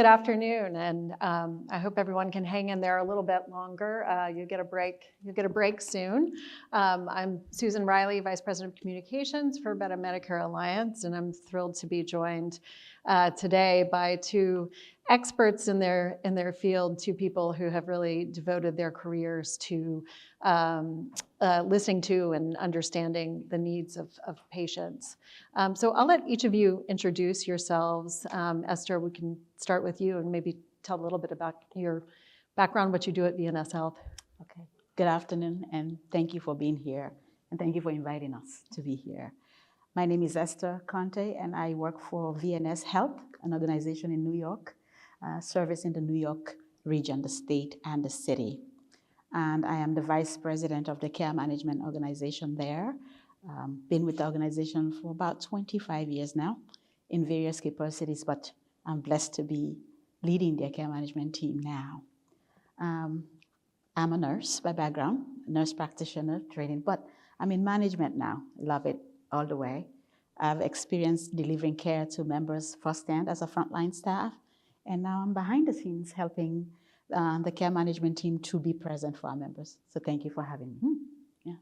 good afternoon, and I hope everyone can hang in there a little bit longer. You get a break soon. I'm Susan Riley, Vice President of Communications for Better Medicare Alliance, and I'm thrilled to be joined today by two experts in their field, two people who have really devoted their careers to listening to and understanding the needs of patients. So I'll let each of you introduce yourselves. Esther, we can start with you and maybe tell a little bit about your background, what you do at VNS Health. Okay. Good afternoon, and thank you for being here, and thank you for inviting us to be here. My name is Esther Conteh, and I work for VNS Health, an organization in New York, servicing the New York region, the state, and the city. And I am the vice president of the care management organization there. Been with the organization for about 25 years now in various capacities, but I'm blessed to be leading their care management team now. I'm a nurse by background, nurse practitioner training, but I'm in management now. Love it all the way. I've experienced delivering care to members firsthand as a frontline staff, and now I'm behind the scenes helping the care management team to be present for our members. So thank you for having me. Yeah.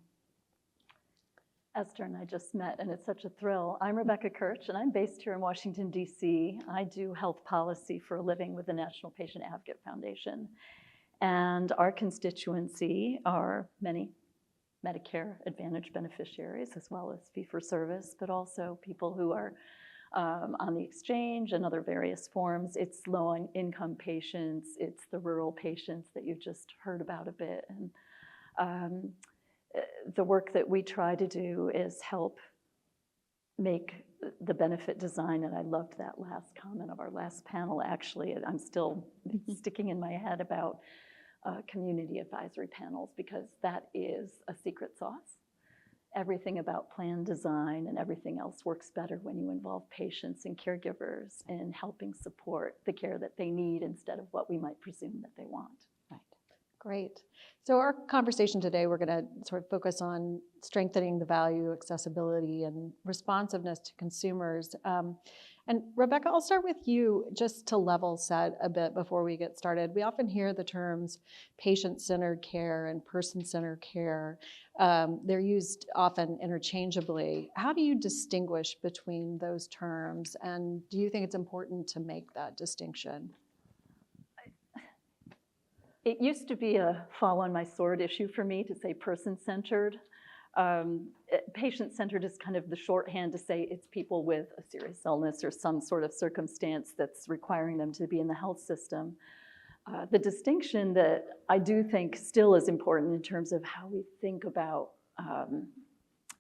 Esther and I just met, and it's such a thrill. I'm Rebecca Kirch, and I'm based here in Washington, D.C. I do health policy for a living with the National Patient Advocate Foundation. And our constituency are many Medicare Advantage beneficiaries, as well as fee-for-service, but also people who are on the exchange and other various forms. It's low-income patients, it's the rural patients that you just heard about a bit. And the work that we try to do is help make the benefit design, and I loved that last comment of our last panel, actually. I'm still sticking in my head about community advisory panels, because that is a secret sauce. Everything about plan design and everything else works better when you involve patients and caregivers in helping support the care that they need instead of what we might presume that they want. Right. Great. So our conversation today, we're going to sort of focus on strengthening the value, accessibility, and responsiveness to consumers. And Rebecca, I'll start with you just to level set a bit before we get started. We often hear the terms patient-centered care and person-centered care. They're used often interchangeably. How do you distinguish between those terms? And do you think it's important to make that distinction? It used to be a fall on my sword issue for me to say person-centered. Patient-centered is kind of the shorthand to say it's people with a serious illness or some sort of circumstance that's requiring them to be in the health system. The distinction that I do think still is important in terms of how we think about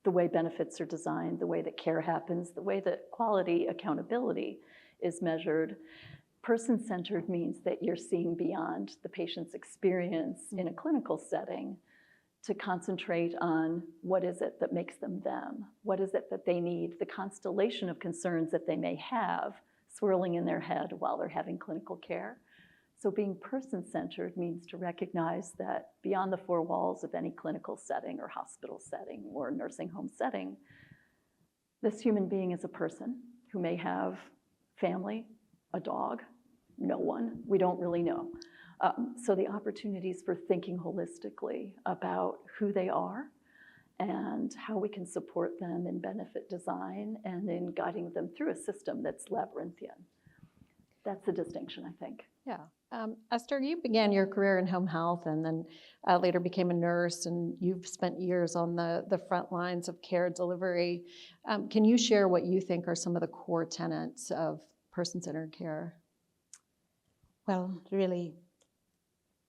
the way benefits are designed, the way that care happens, the way that quality accountability is measured. Person-centered means that you're seeing beyond the patient's experience in a clinical setting to concentrate on what is it that makes them them, what is it that they need, the constellation of concerns that they may have swirling in their head while they're having clinical care. So being person-centered means to recognize that beyond the four walls of any clinical setting or hospital setting or nursing home setting, this human being is a person who may have family, a dog, no one, we don't really know. So the opportunities for thinking holistically about who they are and how we can support them in benefit design and in guiding them through a system that's labyrinthian. That's the distinction, I think. Yeah. Esther, you began your career in home health and then later became a nurse, and you've spent years on the front lines of care delivery. Can you share what you think are some of the core tenets of person-centered care? Well, really,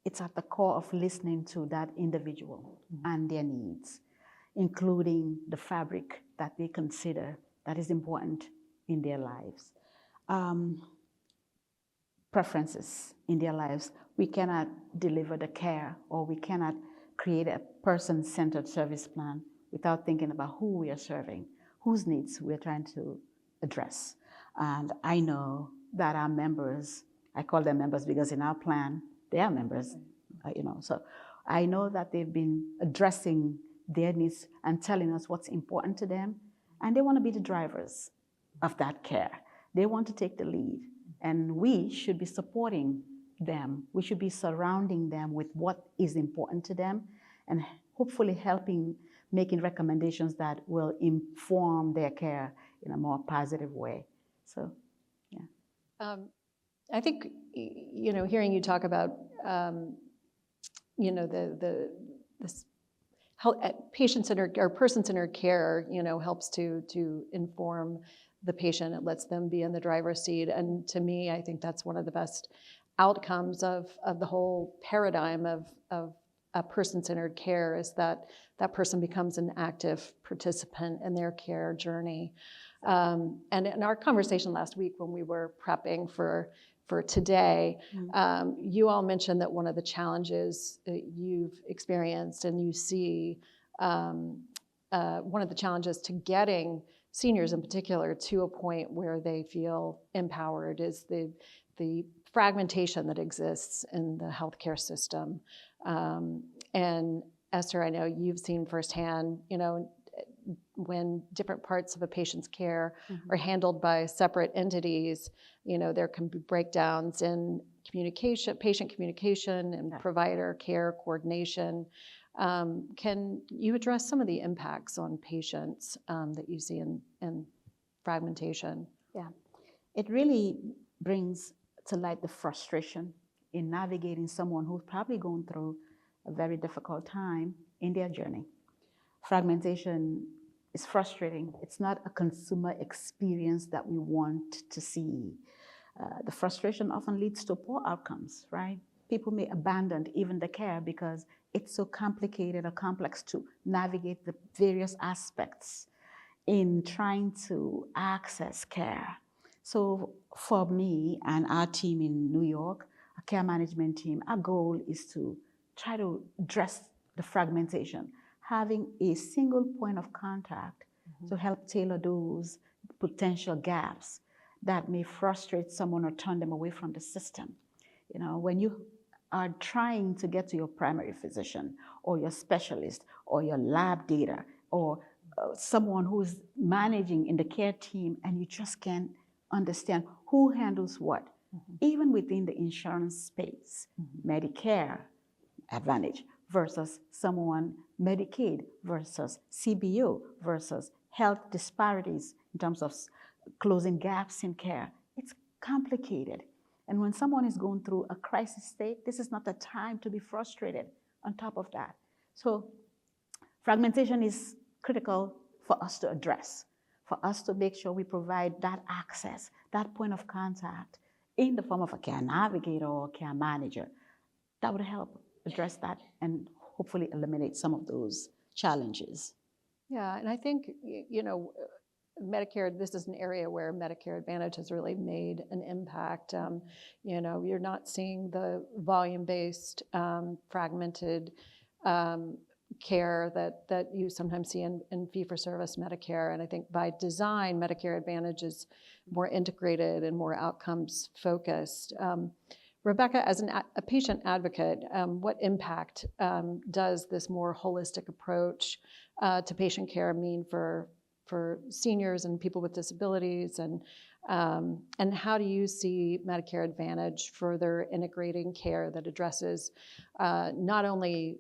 it's at the core of listening to that individual and their needs, including the fabric that they consider that is important in their lives. Preferences in their lives. We cannot deliver the care, or we cannot create a person-centered service plan without thinking about who we are serving, whose needs we're trying to address. And I know that our members, I call them members because in our plan, they are members, so I know that they've been addressing their needs and telling us what's important to them, and they want to be the drivers of that care. They want to take the lead. And we should be supporting them. We should be surrounding them with what is important to them and hopefully helping, making recommendations that will inform their care in a more positive way. So, yeah. I think, hearing you talk about, this patient-centered or person-centered care, helps to inform the patient. It lets them be in the driver's seat. And to me, I think that's one of the best outcomes of the whole paradigm of a person-centered care, is that that person becomes an active participant in their care journey. And in our conversation last week when we were prepping for today, you all mentioned that one of the challenges that you've experienced and you see, one of the challenges to getting seniors in particular to a point where they feel empowered is the fragmentation that exists in the healthcare system. And Esther, I know you've seen firsthand, when different parts of a patient's care are handled by separate entities, there can be breakdowns in communication, patient communication, and provider care coordination. Can you address some of the impacts on patients that you see in fragmentation? Yeah, it really brings to light the frustration in navigating someone who's probably going through a very difficult time in their journey. Fragmentation is frustrating. It's not a consumer experience that we want to see. The frustration often leads to poor outcomes, right? People may abandon even the care because it's so complicated or complex to navigate the various aspects in trying to access care. So for me and our team in New York, a care management team, our goal is to try to address the fragmentation, having a single point of contact to help tailor those potential gaps that may frustrate someone or turn them away from the system. When you are trying to get to your primary physician or your specialist or your lab data or someone who's managing in the care team and you just can't understand who handles what, even within the insurance space, Medicare Advantage versus someone Medicaid versus CBO versus health disparities in terms of closing gaps in care. It's complicated. And when someone is going through a crisis state, this is not the time to be frustrated on top of that. So fragmentation is critical for us to address, for us to make sure we provide that access, that point of contact in the form of a care navigator or care manager. That would help address that and hopefully eliminate some of those challenges. Yeah, and I think, Medicare, this is an area where Medicare Advantage has really made an impact. You're not seeing the volume-based, fragmented care that you sometimes see in fee-for-service Medicare. And I think by design, Medicare Advantage is more integrated and more outcomes focused. Rebecca, as a patient advocate, what impact does this more holistic approach to patient care mean for seniors and people with disabilities, and how do you see Medicare Advantage further integrating care that addresses not only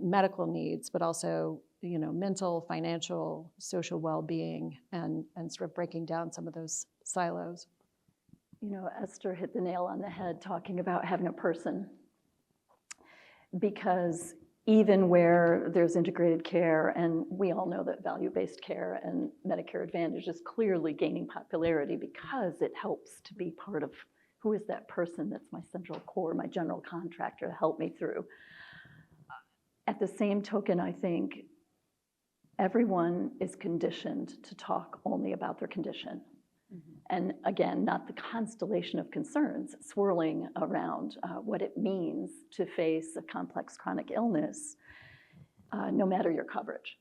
medical needs, but also mental, financial, social well-being, and sort of breaking down some of those silos? Esther hit the nail on the head talking about having a person, because even where there's integrated care, and we all know that value-based care and Medicare Advantage is clearly gaining popularity because it helps to be part of who is that person that's my central core, my general contractor to help me through. At the same token, I think everyone is conditioned to talk only about their condition. And again, not the constellation of concerns swirling around what it means to face a complex chronic illness, no matter your coverage.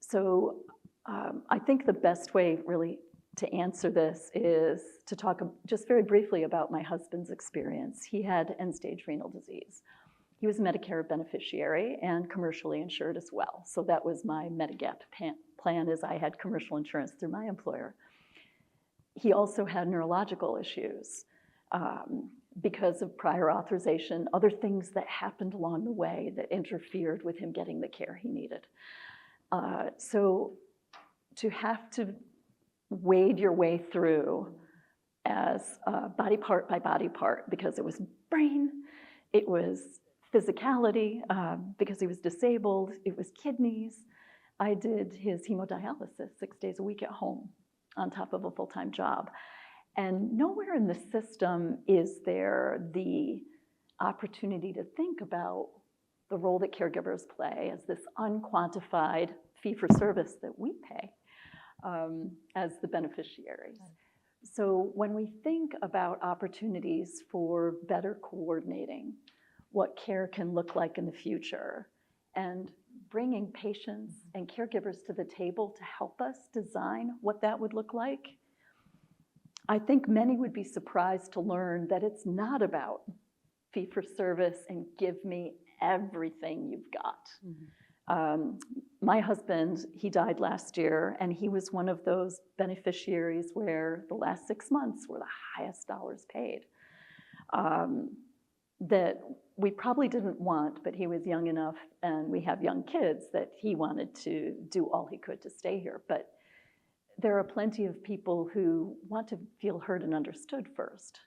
So I think the best way really to answer this is to talk just very briefly about my husband's experience. He had end-stage renal disease. He was a Medicare beneficiary and commercially insured as well. So that was my Medigap plan, as I had commercial insurance through my employer. He also had neurological issues. because of prior authorization, other things that happened along the way that interfered with him getting the care he needed. So to have to wade your way through as body part by body part, because it was brain, it was physicality, because he was disabled, it was kidneys. I did his hemodialysis 6 days a week at home on top of a full-time job. And nowhere in the system is there the opportunity to think about the role that caregivers play as this unquantified fee-for-service that we pay as the beneficiaries. So when we think about opportunities for better coordinating what care can look like in the future and bringing patients and caregivers to the table to help us design what that would look like, I think many would be surprised to learn that it's not about fee-for-service and give me everything you've got. My husband, he died last year, and he was one of those beneficiaries where the last 6 months were the highest dollars paid. That we probably didn't want, but he was young enough, and we have young kids, that he wanted to do all he could to stay here. But there are plenty of people who want to feel heard and understood first.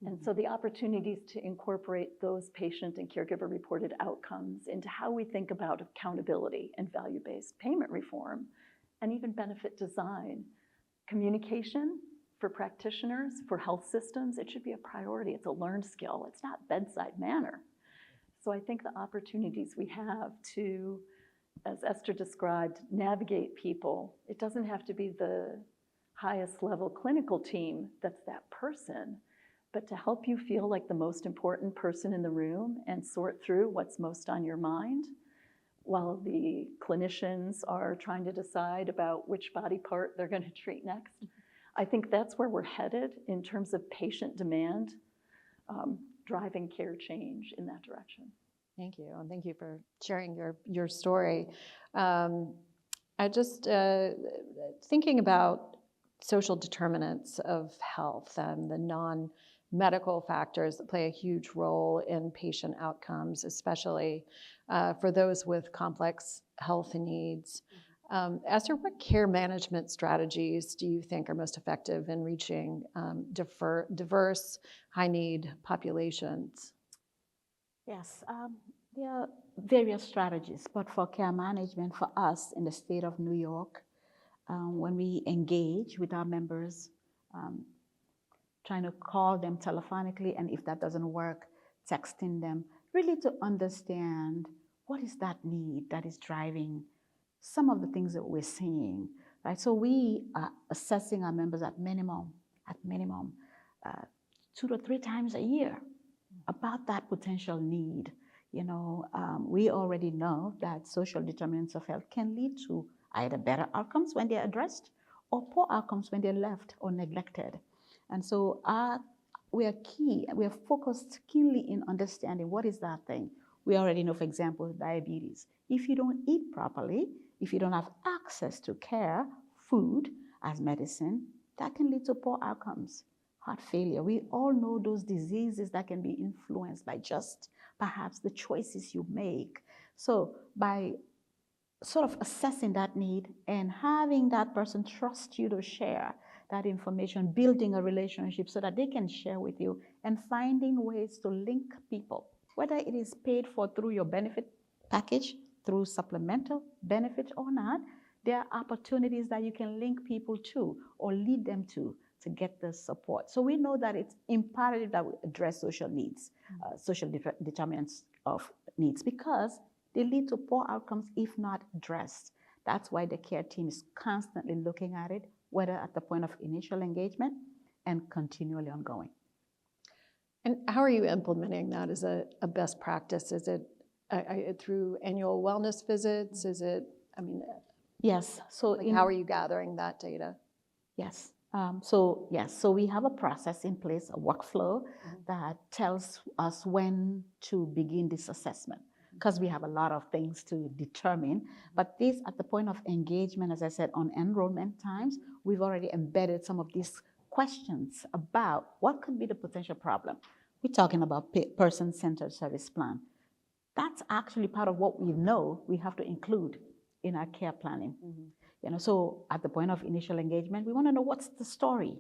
And so the opportunities to incorporate those patient and caregiver reported outcomes into how we think about accountability and value-based payment reform, and even benefit design. Communication for practitioners, for health systems, it should be a priority. It's a learned skill. It's not bedside manner. So I think the opportunities we have to, as Esther described, navigate people. It doesn't have to be the highest level clinical team that's that person, but to help you feel like the most important person in the room and sort through what's most on your mind while the clinicians are trying to decide about which body part they're going to treat next. I think that's where we're headed in terms of patient demand, driving care change in that direction. Thank you, and thank you for sharing your story. I just thinking about social determinants of health and the non-medical factors that play a huge role in patient outcomes, especially for those with complex health needs. Esther, what care management strategies do you think are most effective in reaching diverse, high-need populations? Yes, there are various strategies, but for care management for us in the state of New York, when we engage with our members, trying to call them telephonically, and if that doesn't work, texting them, really to understand what is that need that is driving some of the things that we're seeing, right? So we are assessing our members at minimum, 2 to 3 times a year about that potential need. You know, we already know that social determinants of health can lead to either better outcomes when they're addressed or poor outcomes when they're left or neglected. And so we are focused keenly in understanding what is that thing. We already know, for example, diabetes. If you don't eat properly, if you don't have access to care, food as medicine, that can lead to poor outcomes. Heart failure, we all know those diseases that can be influenced by just perhaps the choices you make. So by sort of assessing that need and having that person trust you to share that information, building a relationship so that they can share with you, and finding ways to link people, whether it is paid for through your benefit package, through supplemental benefit or not, there are opportunities that you can link people to or lead them to get the support. So we know that it's imperative that we address social needs, social determinants of needs, because they lead to poor outcomes if not addressed. That's why the care team is constantly looking at it, whether at the point of initial engagement and continually ongoing. And how are you implementing that as a best practice? Is it through annual wellness visits? Is it, Yes. So like how are you gathering that data? Yes. So we have a process in place, a workflow that tells us when to begin this assessment, because we have a lot of things to determine. But this, at the point of engagement, as I said, on enrollment times, we've already embedded some of these questions about what could be the potential problem. We're talking about person-centered service plan. That's actually part of what we know we have to include in our care planning. So at the point of initial engagement, we want to know what's the story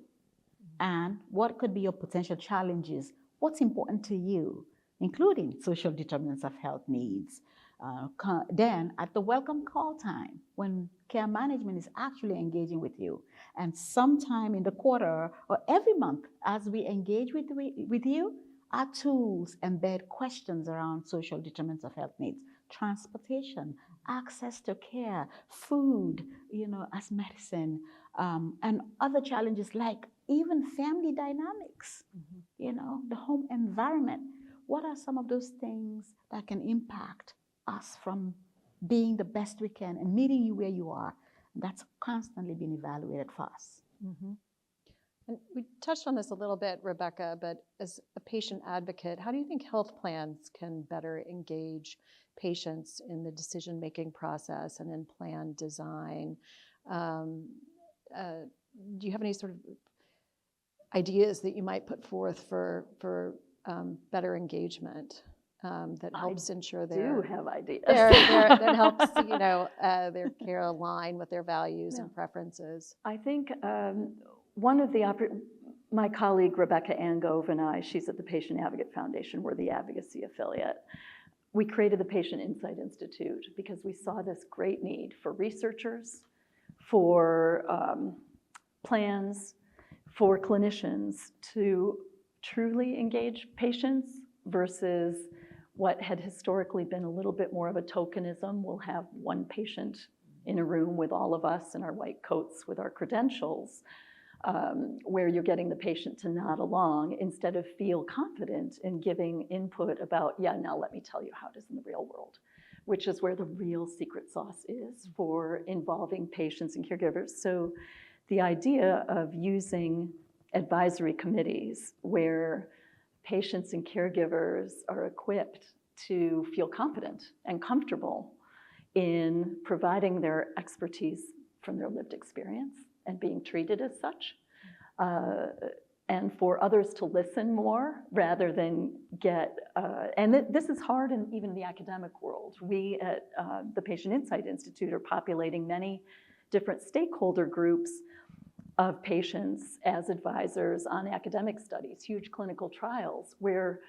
and what could be your potential challenges, what's important to you, including social determinants of health needs. Then at the welcome call time, when care management is actually engaging with you, and sometime in the quarter or every month as we engage with you, our tools embed questions around social determinants of health needs, transportation, access to care, food, as medicine, and other challenges like even family dynamics, the home environment. What are some of those things that can impact us from being the best we can and meeting you where you are? That's constantly being evaluated for us. And we touched on this a little bit, Rebecca, but as a patient advocate, how do you think health plans can better engage patients in the decision-making process and in plan design? Do you have any sort of ideas that you might put forth for better engagement that helps ensure I do have ideas. that helps their care align with their values and preferences? I think one of my colleague Rebecca Angove and I, she's at the Patient Advocate Foundation, we're the advocacy affiliate. We created the Patient Insight Institute because we saw this great need for researchers, for plans, for clinicians to truly engage patients versus what had historically been a little bit more of a tokenism. We'll have one patient in a room with all of us in our white coats with our credentials, where you're getting the patient to nod along instead of feel confident in giving input about, now let me tell you how it is in the real world, which is where the real secret sauce is for involving patients and caregivers. So the idea of using advisory committees where patients and caregivers are equipped to feel confident and comfortable in providing their expertise from their lived experience and being treated as such, and for others to listen more rather than get, this is hard in even the academic world. We at the Patient Insight Institute are populating many different stakeholder groups of patients as advisors on academic studies, huge clinical trials, where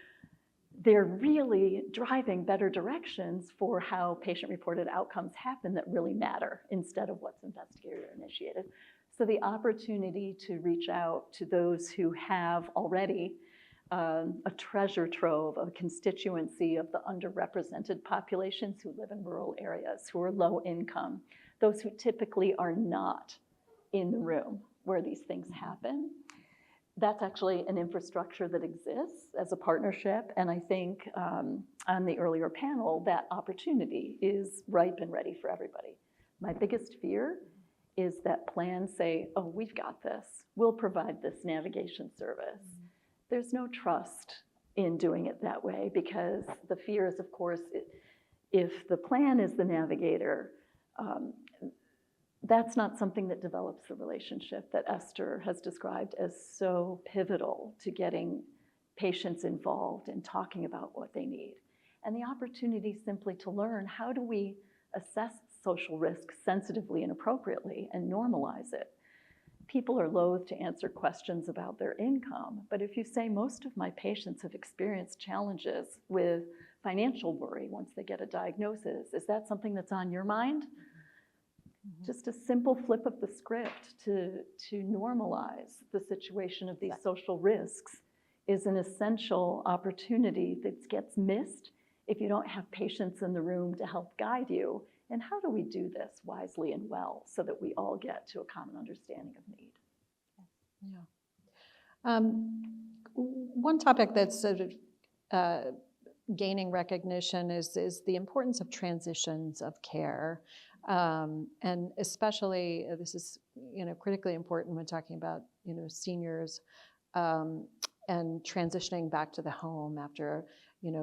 they're really driving better directions for how patient-reported outcomes happen that really matter instead of what's investigator-initiated. So the opportunity to reach out to those who have already a treasure trove of a constituency of the underrepresented populations who live in rural areas, who are low income, those who typically are not in the room where these things happen. That's actually an infrastructure that exists as a partnership, and I think on the earlier panel, that opportunity is ripe and ready for everybody. My biggest fear is that plans say, oh, we've got this, we'll provide this navigation service. There's no trust in doing it that way, because the fear is, of course, if the plan is the navigator, that's not something that develops the relationship that Esther has described as so pivotal to getting patients involved and talking about what they need. And the opportunity simply to learn, how do we assess social risk sensitively and appropriately and normalize it? People are loath to answer questions about their income, but if you say most of my patients have experienced challenges with financial worry once they get a diagnosis, is that something that's on your mind? Just a simple flip of the script to normalize the situation of these social risks is an essential opportunity that gets missed if you don't have patients in the room to help guide you. And how do we do this wisely and well so that we all get to a common understanding of need? Yeah. One topic that's sort of gaining recognition is the importance of transitions of care. And especially, this is critically important when talking about seniors and transitioning back to the home after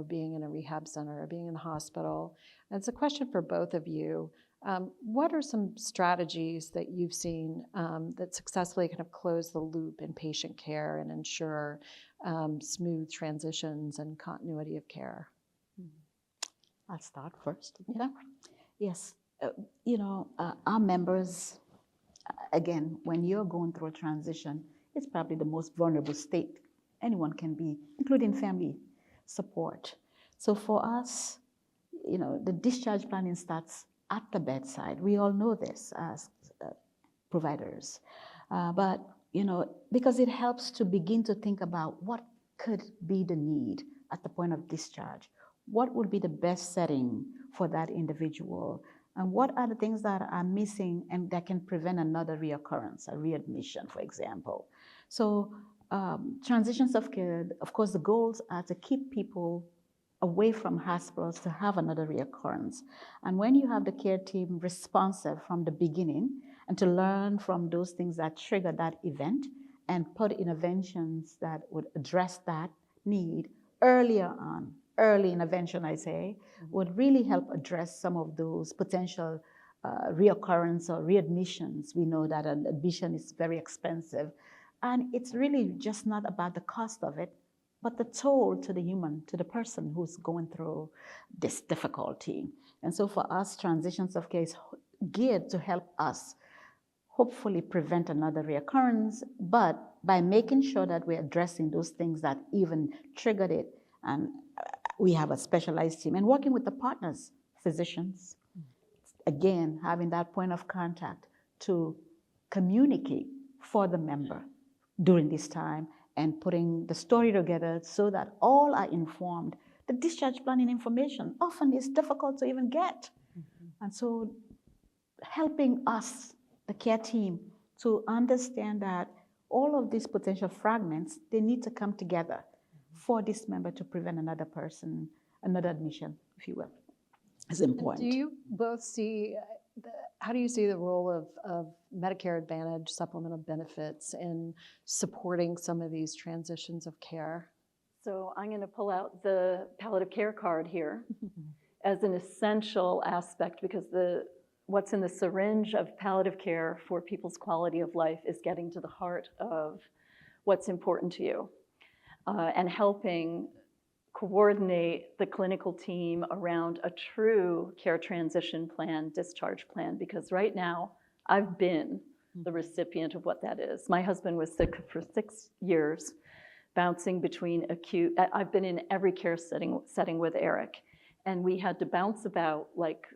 being in a rehab center or being in the hospital. And it's a question for both of you. What are some strategies that you've seen that successfully kind of close the loop in patient care and ensure smooth transitions and continuity of care? I'll start first. Yeah. Yes. Our members, again, when you're going through a transition, it's probably the most vulnerable state anyone can be, including family support. So for us, the discharge planning starts at the bedside. We all know this as providers. But because it helps to begin to think about what could be the need at the point of discharge. What would be the best setting for that individual? And what are the things that are missing and that can prevent another reoccurrence, a readmission, for example? So transitions of care, of course, the goals are to keep people away from hospitals to have another reoccurrence. And when you have the care team responsive from the beginning and to learn from those things that trigger that event and put interventions that would address that need earlier on, early intervention, I say, would really help address some of those potential reoccurrence or readmissions. We know that an admission is very expensive. And it's really just not about the cost of it, but the toll to the human, to the person who's going through this difficulty. And so for us, transitions of care is geared to help us hopefully prevent another reoccurrence, but by making sure that we're addressing those things that even triggered it. And we have a specialized team and working with the partners, physicians, again, having that point of contact to communicate for the member during this time and putting the story together so that all are informed. The discharge planning information often is difficult to even get. And so helping us, the care team, to understand that all of these potential fragments, they need to come together for this member to prevent another person, another admission, if you will, is important. Do you both see, how do you see the role of Medicare Advantage supplemental benefits in supporting some of these transitions of care? So I'm going to pull out the palliative care card here as an essential aspect, because what's in the syringe of palliative care for people's quality of life is getting to the heart of what's important to you and helping coordinate the clinical team around a true care transition plan, discharge plan, because right now I've been the recipient of what that is. My husband was sick for 6 years, bouncing between acute, I've been in every care setting with Eric, and we had to bounce about like,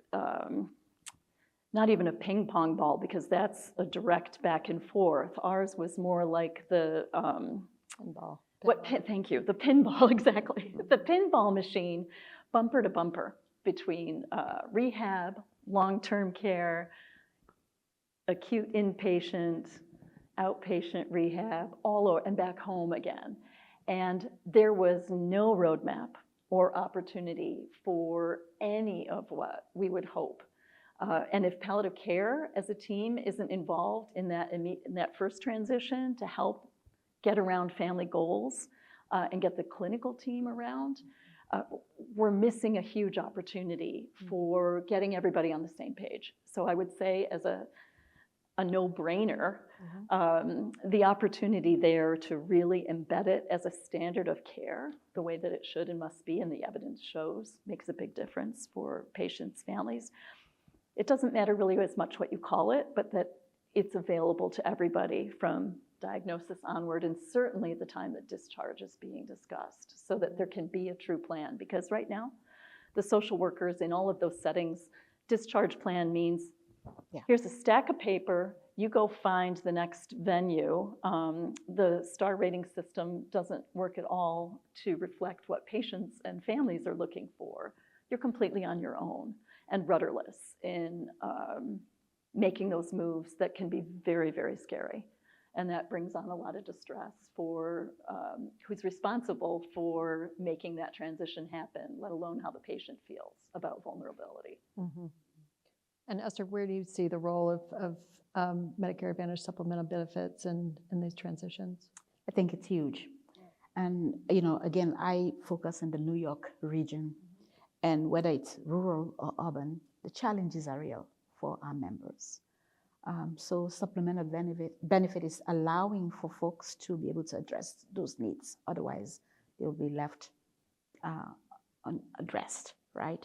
not even a ping pong ball, because that's a direct back and forth. Ours was more like the, Pinball. thank you, the pinball, exactly. The pinball machine, bumper to bumper, between rehab, long-term care, acute inpatient, outpatient rehab, all over, and back home again. And there was no roadmap or opportunity for any of what we would hope. And if palliative care as a team isn't involved in that first transition to help get around family goals and get the clinical team around, we're missing a huge opportunity for getting everybody on the same page. So I would say as a no-brainer, the opportunity there to really embed it as a standard of care, the way that it should and must be, and the evidence shows, makes a big difference for patients, families. It doesn't matter really as much what you call it, but that it's available to everybody from diagnosis onward, and certainly at the time that discharge is being discussed, so that there can be a true plan. Because right now, the social workers in all of those settings, discharge plan means, here's a stack of paper, you go find the next venue. The star rating system doesn't work at all to reflect what patients and families are looking for. You're completely on your own and rudderless in making those moves that can be very, very scary. And that brings on a lot of distress for who's responsible for making that transition happen, let alone how the patient feels about vulnerability. And Esther, where do you see the role of Medicare Advantage supplemental benefits in these transitions? I think it's huge. And, again, I focus in the New York region. And whether it's rural or urban, the challenges are real for our members. So supplemental benefit is allowing for folks to be able to address those needs. Otherwise, they'll be left unaddressed, right?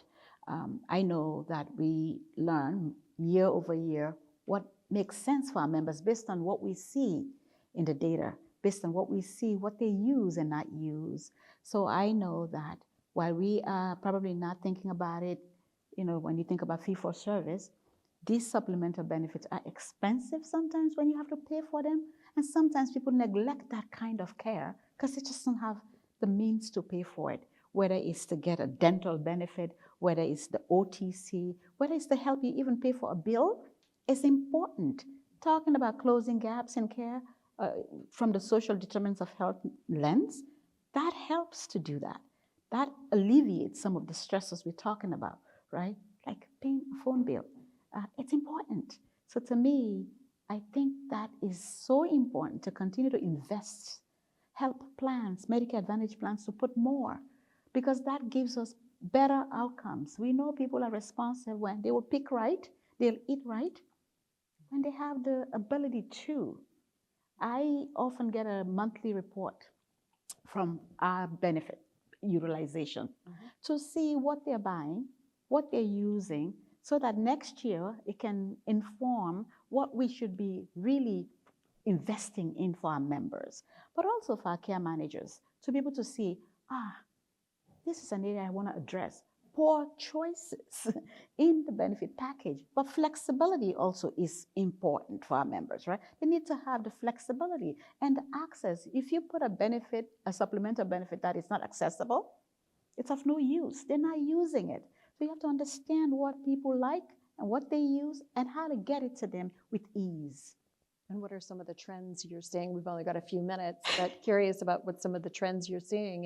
I know that we learn year over year what makes sense for our members based on what we see in the data, based on what we see, what they use and not use. So I know that while we are probably not thinking about it, when you think about fee-for-service, these supplemental benefits are expensive sometimes when you have to pay for them. And sometimes people neglect that kind of care because they just don't have the means to pay for it, whether it's to get a dental benefit, whether it's the OTC, whether it's to help you even pay for a bill. It's important. Talking about closing gaps in care from the social determinants of health lens, that helps to do that. That alleviates some of the stresses we're talking about, right? Like paying a phone bill. It's important. So to me, I think that is so important to continue to invest, help plans, Medicare Advantage plans to put more, because that gives us better outcomes. We know people are responsive when they will pick right, they'll eat right, when they have the ability to. I often get a monthly report from our benefit utilization to see what they're buying, what they're using, so that next year it can inform what we should be really investing in for our members, but also for our care managers to be able to see, this is an area I want to address. Poor choices in the benefit package, but flexibility also is important for our members, right? They need to have the flexibility and the access. If you put a supplemental benefit that is not accessible, it's of no use. They're not using it. So you have to understand what people like and what they use and how to get it to them with ease. And what are some of the trends you're seeing? We've only got a few minutes, but curious about what some of the trends you're seeing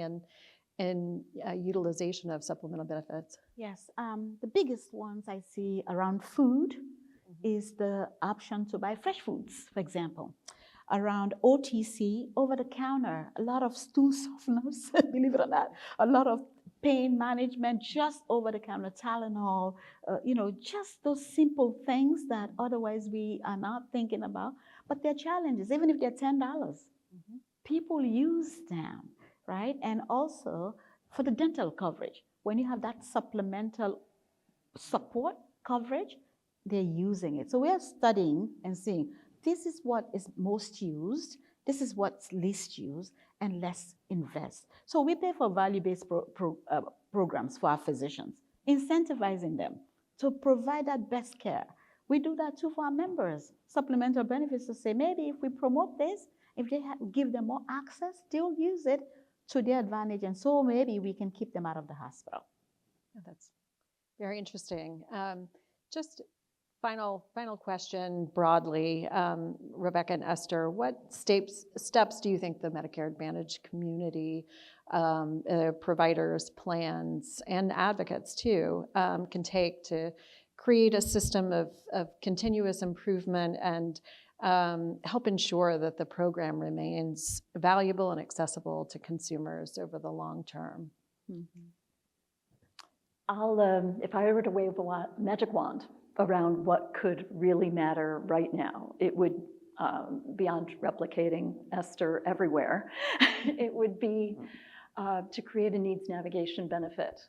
in utilization of supplemental benefits. Yes, the biggest ones I see around food is the option to buy fresh foods, for example. Around OTC, over the counter, a lot of stool softeners, believe it or not, a lot of pain management, just over the counter, Tylenol, just those simple things that otherwise we are not thinking about. But they're challenges, even if they're $10. People use them, right? And also for the dental coverage, when you have that supplemental support coverage, they're using it. So we are studying and seeing, this is what is most used, this is what's least used, and let's invest. So we pay for value-based programs for our physicians, incentivizing them to provide that best care. We do that too for our members, supplemental benefits to say, maybe if we promote this, if they give them more access, they'll use it to their advantage, and so maybe we can keep them out of the hospital. Oh, that's very interesting. Just final question broadly, Rebecca and Esther, what steps do you think the Medicare Advantage community, providers, plans, and advocates too, can take to create a system of continuous improvement and help ensure that the program remains valuable and accessible to consumers over the long term? If I were to wave a magic wand around what could really matter right now, it would, beyond replicating Esther everywhere, it would be to create a needs navigation benefit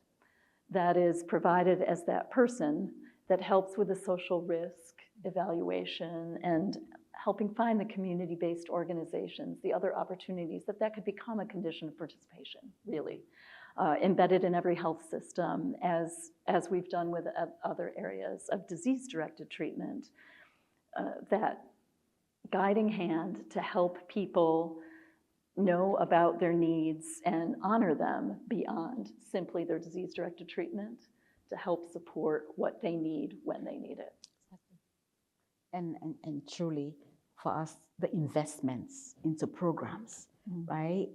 that is provided as that person that helps with the social risk evaluation and helping find the community-based organizations, the other opportunities that could become a condition of participation, really. Embedded in every health system, as we've done with other areas of disease-directed treatment, that guiding hand to help people know about their needs and honor them beyond simply their disease-directed treatment, to help support what they need when they need it. And truly, for us, the investments into programs, right?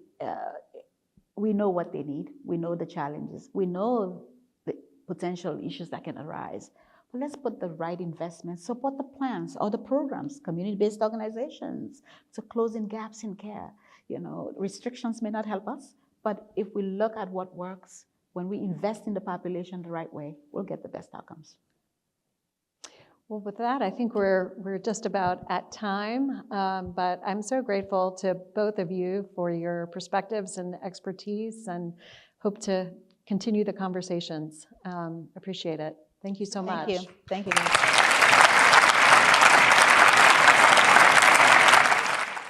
We know what they need. We know the challenges. We know the potential issues that can arise. But let's put the right investments, support the plans or the programs, community-based organizations, to closing gaps in care. Restrictions may not help us, but if we look at what works, when we invest in the population the right way, we'll get the best outcomes. Well, with that, I think we're just about at time, but I'm so grateful to both of you for your perspectives and expertise, and hope to continue the conversations. Appreciate it. Thank you so much. Thank you. Thank you.